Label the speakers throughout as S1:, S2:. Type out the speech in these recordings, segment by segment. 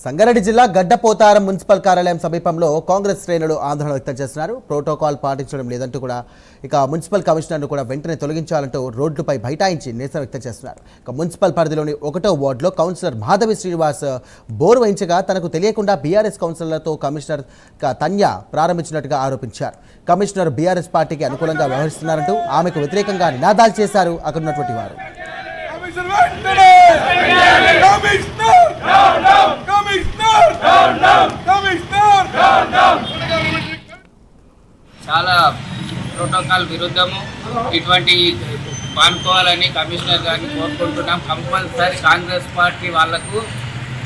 S1: సంగారెడ్డి జిల్లా గడ్డపోతారం మున్సిపల్ కార్యాలయం సమీపంలో కాంగ్రెస్ శ్రేణులు ఆందోళన వ్యక్తం చేస్తున్నారు. ప్రోటోకాల్ పాటించడం లేదంటూ కూడా ఇక మున్సిపల్ కమిషనర్ను కూడా వెంటనే తొలగించాలంటూ రోడ్లపై బైఠాయించి నిరసన వ్యక్తం చేస్తున్నారు. ఇక మున్సిపల్ పరిధిలోని 1వ వార్డులో కౌన్సిలర్ మాధవి శ్రీనివాస్ బోరు వేయించగా తనకు తెలియకుండా బీఆర్ఎస్ కౌన్సిలర్లతో కమిషనర్ తన్య ప్రారంభించినట్టుగా ఆరోపించారు. కమిషనర్ బీఆర్ఎస్ పార్టీకి అనుకూలంగా వ్యవహరిస్తున్నారంటూ ఆమెకు వ్యతిరేకంగా నినాదాలు చేశారు అక్కడ ఉన్నటువంటి వారు.
S2: చాలా ప్రోటోకాల్ విరుద్ధము ఇటువంటి మానుకోవాలని కమిషనర్ గారిని కోరుకుంటున్నాం. కంపల్సరీ కాంగ్రెస్ పార్టీ వాళ్లకు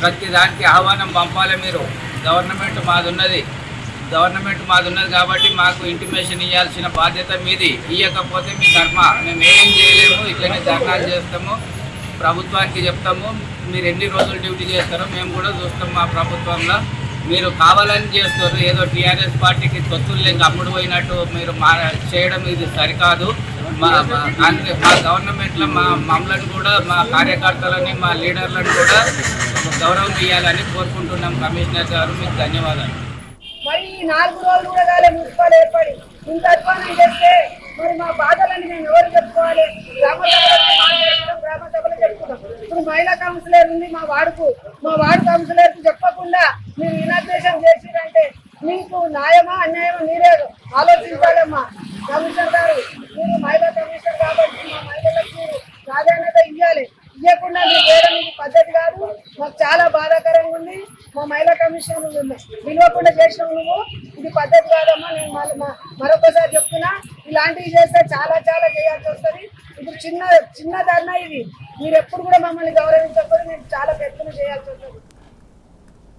S2: ప్రతి దానికి ఆహ్వానం పంపాలి. మీరు గవర్నమెంట్ మాదున్నది కాబట్టి మాకు ఇంటిమేషన్ ఇవ్వాల్సిన బాధ్యత మీది. ఇవ్వకపోతే మీ ధర్మ, మేము ఏం చేయలేము, ఇట్లనే ధర్నాలు చేస్తాము, ప్రభుత్వానికి చెప్తాము. మీరు ఎన్ని రోజులు డ్యూటీ చేస్తారో మేము కూడా చూస్తాం. మా ప్రభుత్వంలో మీరు కావాలని చేస్తారు, ఏదో టీఆర్ఎస్ పార్టీకి తొత్తులు లేక అమ్ముడు పోయినట్టు మీరు చేయడం ఇది సరికాదు. మా గవర్నమెంట్లో మమ్మల్ని కూడా, మా కార్యకర్తలని, మా లీడర్లను కూడా గౌరవం ఇవ్వాలని కోరుకుంటున్నాం. కమిషనర్ గారు మీకు ధన్యవాదాలు.
S3: మరి 4 రోజులు కూడా కాలే మున్సిపల్ ఏర్పడి ఇంత అధ్వానం చేస్తే మరి మా బాధలని మేము ఎవరు చెప్పుకోవాలి? గ్రామ సభలో చెప్పుకుంటాం. ఇప్పుడు మహిళా కౌన్సిలర్ ఉంది మా వార్డు కౌన్సిలర్కి చెప్పకుండా మీరు ఇనాగ్రేషన్ చేసిరంటే మీకు న్యాయమా అన్యాయమా మీరే ఆలోచించాలమ్మా. కమిషనర్ గారు, మీరు మహిళా కమిషనర్ కాబట్టి మా మహిళలకు మీరు ప్రాధాన్యత ఇవ్వాలి. ఇవ్వకుండా మీరు చేయడం ఇది పద్ధతి కాదు. మాకు చాలా బాధాకరంగా ఉంది. మా మహిళా కమిషన్ విలువకుండా చేసినావు నువ్వు, ఇది పద్ధతి కాదమ్మా. నేను మరొకసారి చెప్తున్నా, ఇలాంటివి చేస్తే చాలా చేయాల్సి వస్తుంది. ఇప్పుడు చిన్న ధర్నా ఇది.